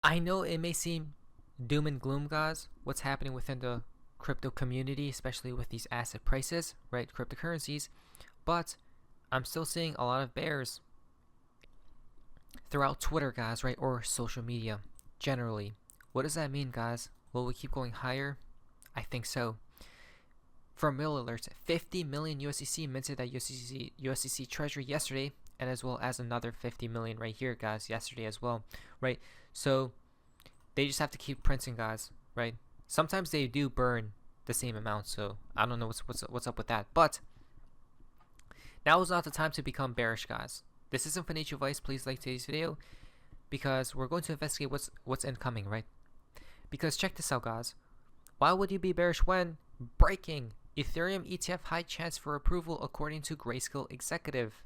I know it may seem doom and gloom, guys, what's happening within the crypto community, especially with these asset prices, right? Cryptocurrencies. But I'm still seeing a lot of bears throughout Twitter, guys, right? Or social media generally. What does that mean, guys? Will we keep going higher? I think so. For mill alerts, 50 million USDC minted at USDC Treasury yesterday, and as well as another 50 million right here, guys, yesterday as well, right? So they just have to keep printing, guys, right? Sometimes they do burn the same amount, so I don't know what's up with that. But now is not the time to become bearish, guys. This isn't financial advice. Please like today's video because we're going to investigate what's incoming, right? Because check this out, guys. Why would you be bearish when breaking Ethereum ETF high chance for approval according to Grayscale Executive?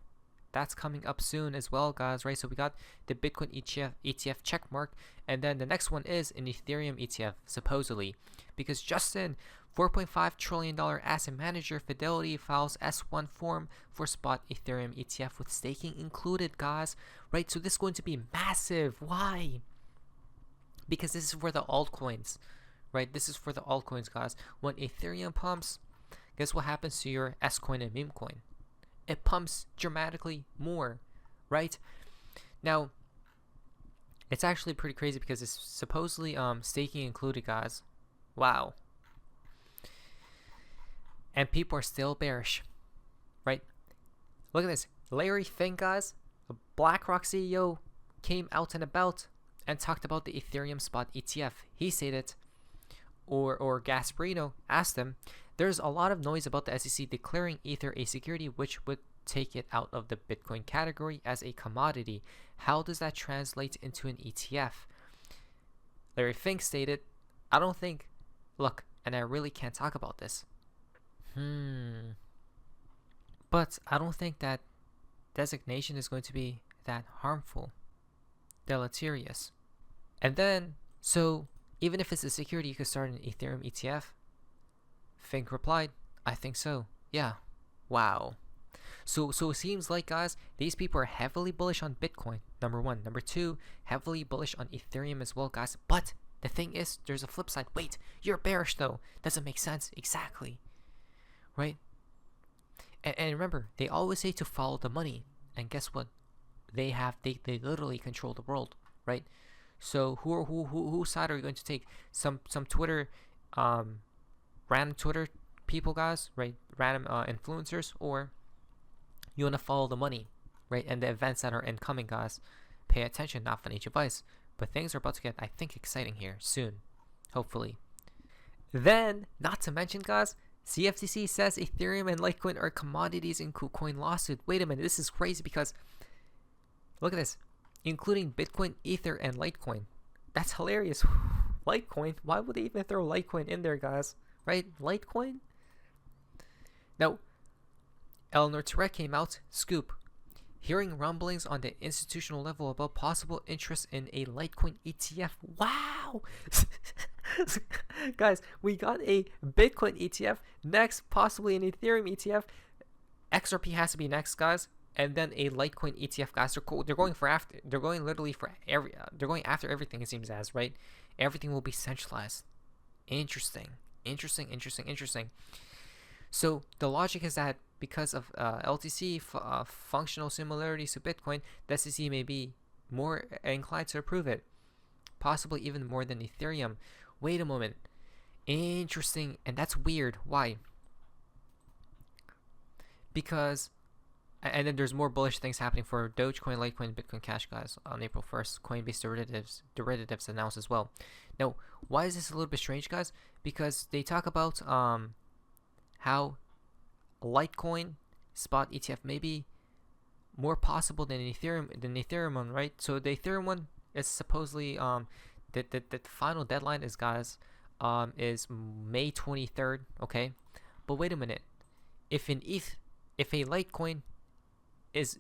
That's coming up soon as well, guys, right? So we got the Bitcoin ETF check mark, and then the next one is an Ethereum ETF, supposedly. Because Justin, $4.5 trillion asset manager Fidelity files S1 form for spot Ethereum ETF with staking included, guys, right? So this is going to be massive. Why? Because this is for the altcoins, right? This is for the altcoins, guys. When Ethereum pumps, guess what happens to your S coin and meme coin? It pumps dramatically more, right? Now, it's actually pretty crazy because it's supposedly staking included, guys. Wow. And people are still bearish, right? Look at this. Larry Fink, guys, a BlackRock CEO, came out and about and talked about the Ethereum Spot ETF. He stated, or Gasparino asked him, there's a lot of noise about the SEC declaring Ether a security which would take it out of the Bitcoin category as a commodity. How does that translate into an ETF? Larry Fink stated, I don't think, look, and I really can't talk about this. But I don't think that designation is going to be that harmful, deleterious. And then, so even if it's a security, you could start an Ethereum ETF. Fink replied, I think so. Yeah. Wow. So it seems like, guys, these people are heavily bullish on Bitcoin, number one. Number two, heavily bullish on Ethereum as well, guys. But the thing is, there's a flip side. Wait, you're bearish though. Doesn't make sense. Exactly. Right? And remember, they always say to follow the money. And guess what? They literally control the world, right? So whose side are you going to take? Some Twitter random Twitter people, guys, right? Random influencers, or you want to follow the money, right? And the events that are incoming, guys. Pay attention, not financial advice. But things are about to get, I think, exciting here soon, hopefully. Then, not to mention, guys, CFTC says Ethereum and Litecoin are commodities in KuCoin lawsuit. Wait a minute, this is crazy because look at this, including Bitcoin, Ether, and Litecoin. That's hilarious. Litecoin? Why would they even throw Litecoin in there, guys? Right? Litecoin? Now, Eleanor Terek came out, scoop, hearing rumblings on the institutional level about possible interest in a Litecoin ETF. Wow! Guys, we got a Bitcoin ETF, next possibly an Ethereum ETF. XRP has to be next, guys, and then a Litecoin ETF, guys. They're going after everything, it seems as, right? Everything will be centralized. Interesting. So the logic is that because of LTC functional similarities to Bitcoin, the SEC may be more inclined to approve it, possibly even more than Ethereum. Wait a moment. Interesting, and that's weird. Why? Because, and then there's more bullish things happening for Dogecoin, Litecoin, Bitcoin Cash, guys. On April 1st, Coinbase derivatives announced as well. Now, why is this a little bit strange, guys? Because they talk about how Litecoin spot ETF may be more possible than Ethereum one, right? So the Ethereum one is supposedly the final deadline is, guys, is May 23rd. Okay, but wait a minute. If a Litecoin is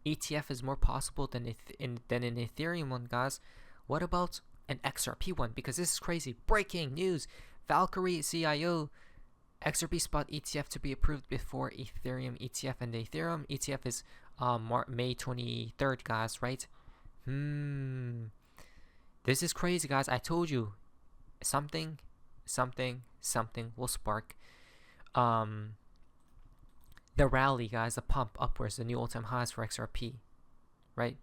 ETF is more possible than an Ethereum one, guys, what about an XRP one? Because this is crazy. Breaking news: Valkyrie CIO, XRP Spot ETF to be approved before Ethereum ETF, and the Ethereum ETF is May 23rd, guys, right? This is crazy, guys. I told you something will spark the rally, guys, the pump upwards, the new all-time highs for XRP, right?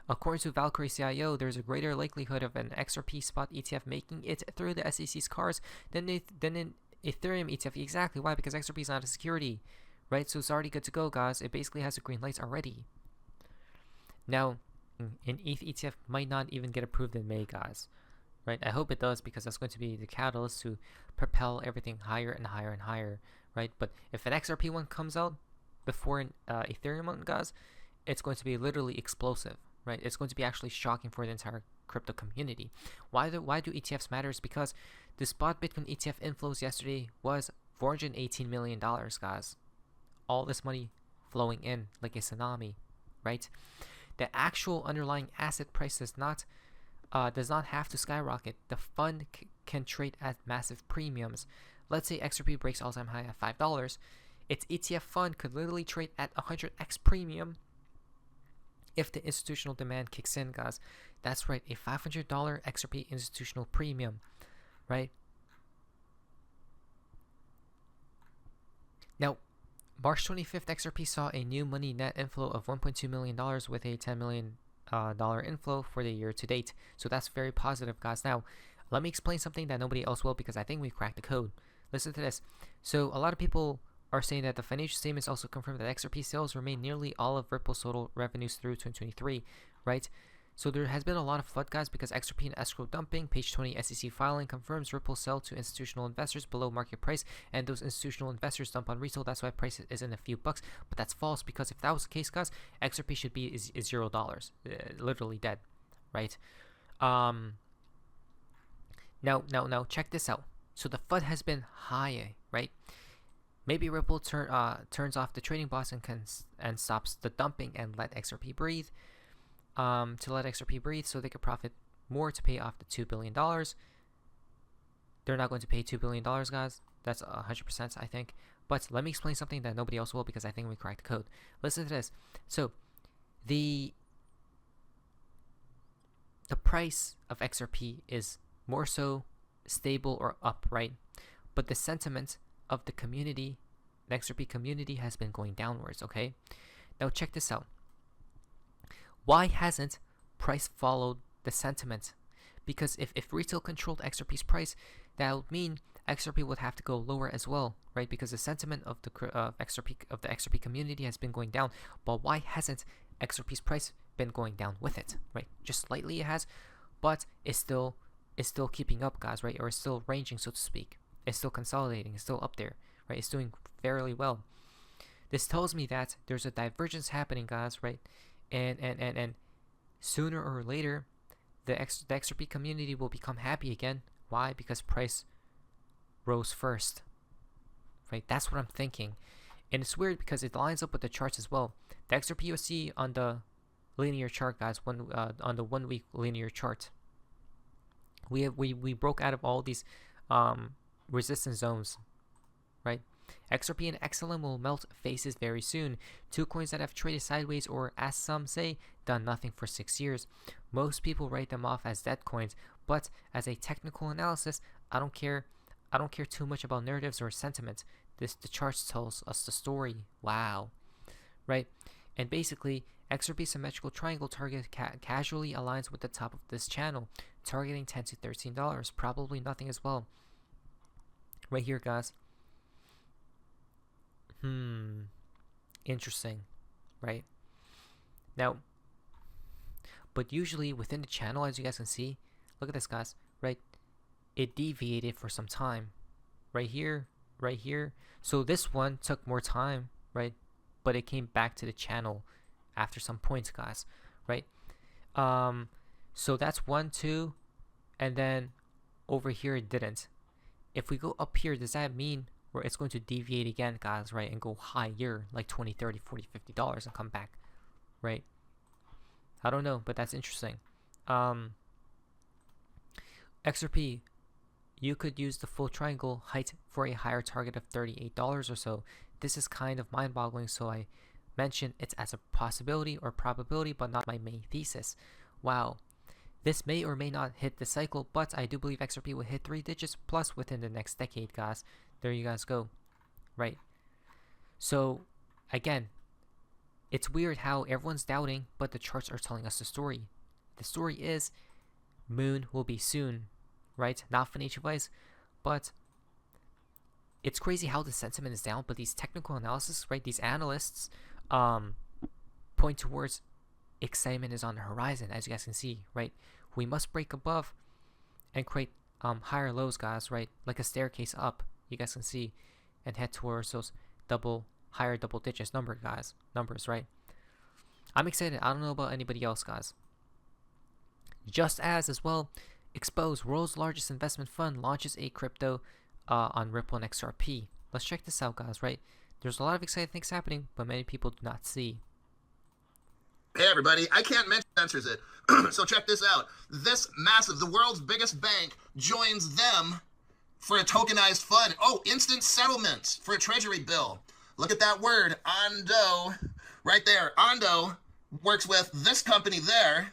According to Valkyrie CIO, there's a greater likelihood of an XRP spot ETF making it through the SEC's cars than an Ethereum ETF. Exactly. Why? Because XRP is not a security, right? So it's already good to go, guys. It basically has the green lights already. Now, an ETH ETF might not even get approved in May, guys, right? I hope it does, because that's going to be the catalyst to propel everything higher and higher and higher, right? But if an XRP one comes out before an Ethereum one, guys, it's going to be literally explosive, right? It's going to be actually shocking for the entire crypto community. Why do ETFs matter? Is because the spot Bitcoin ETF inflows yesterday was $418 million, guys. All this money flowing in like a tsunami, right? The actual underlying asset price does not have to skyrocket. The fund can trade at massive premiums. Let's say XRP breaks all-time high at $5. Its ETF fund could literally trade at 100x premium if the institutional demand kicks in, guys. That's right, a $500 XRP institutional premium, right? Now, March 25th, XRP saw a new money net inflow of $1.2 million with a $10 million inflow for the year to date. So that's very positive, guys. Now, let me explain something that nobody else will, because I think we cracked the code. Listen to this. So a lot of people are saying that the financial statements also confirm that XRP sales remain nearly all of Ripple's total revenues through 2023, right? So there has been a lot of FUD, guys, because XRP and escrow dumping. Page 20 SEC filing confirms Ripple sell to institutional investors below market price, and those institutional investors dump on retail. That's why price is in a few bucks. But that's false, because if that was the case, guys, XRP should be is $0, literally dead, right? Now check this out. So the FUD has been high, right? Maybe Ripple turns off the trading bots and stops the dumping and let XRP breathe. To let XRP breathe so they could profit more to pay off the $2 billion. They're not going to pay $2 billion, guys. That's 100%, I think. But let me explain something that nobody else will, because I think we cracked the code. Listen to this. So, the price of XRP is more so stable or up, right? But the sentiment of the community, the XRP community, has been going downwards, okay? Now check this out. Why hasn't price followed the sentiment? Because if retail controlled XRP's price, that would mean XRP would have to go lower as well, right? Because the sentiment of the XRP community has been going down. But why hasn't XRP's price been going down with it, right? Just slightly it has, but it's still keeping up, guys, right? Or it's still ranging, so to speak. It's still consolidating. It's still up there, right? It's doing fairly well. This tells me that there's a divergence happening, guys, right? And sooner or later, the XRP community will become happy again. Why? Because price rose first, right? That's what I'm thinking. And it's weird because it lines up with the charts as well. The XRP USD on the linear chart, guys, on the 1 week linear chart, we broke out of all these resistance zones, right? XRP and XLM will melt faces very soon. Two coins that have traded sideways, or as some say, done nothing for 6 years. Most people write them off as dead coins, but as a technical analysis, I don't care too much about narratives or sentiment. The charts tells us the story. Wow, right? And basically, XRP symmetrical triangle target casually aligns with the top of this channel, targeting $10 to $13. Probably nothing as well. Right here, guys. Interesting, right? Now, but usually within the channel, as you guys can see, look at this, guys, right? It deviated for some time. Right here, right here. So this one took more time, right? But it came back to the channel after some points, guys, right? So that's 1, 2, and then over here it didn't. If we go up here, does that mean where it's going to deviate again, guys, right, and go higher, like $20, $30, $40, $50 and come back, right? I don't know, but that's interesting. XRP, you could use the full triangle height for a higher target of $38 or so. This is kind of mind-boggling, so I mentioned it's as a possibility or probability, but not my main thesis. Wow. This may or may not hit the cycle, but I do believe XRP will hit 3 digits plus within the next decade, guys. There you guys go, right? So, again, it's weird how everyone's doubting, but the charts are telling us the story. The story is moon will be soon, right? Not financial advice, but it's crazy how the sentiment is down, but these technical analysis, right? These analysts point towards excitement is on the horizon, as you guys can see, right? We must break above and create higher lows, guys, right? Like a staircase up, you guys can see, and head towards those higher double digits numbers, right? I'm excited. I don't know about anybody else, guys. Just as well, Expose, world's largest investment fund, launches a crypto on Ripple and XRP. Let's check this out, guys, right? There's a lot of exciting things happening, but many people do not see. Hey everybody, I can't mention censors it. So check this out. This massive, the world's biggest bank joins them for a tokenized fund. Oh, instant settlements for a treasury bill. Look at that word, Ondo, right there. Ondo works with this company there.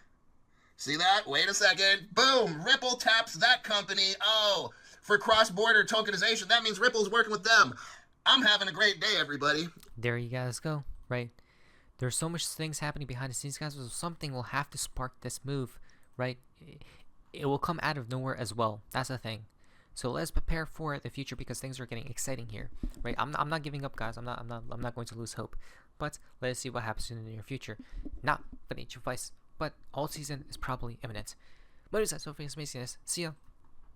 See that? Wait a second. Boom, Ripple taps that company. Oh, for cross-border tokenization. That means Ripple's working with them. I'm having a great day, everybody. There you guys go, right? There's so much things happening behind the scenes, guys. So something will have to spark this move, right? It will come out of nowhere as well. That's the thing. So let's prepare for the future because things are getting exciting here, right? I'm not giving up, guys. I'm not going to lose hope. But let's see what happens in the near future. Not financial advice, but alt season is probably imminent. But is that so for this amazingness? See ya.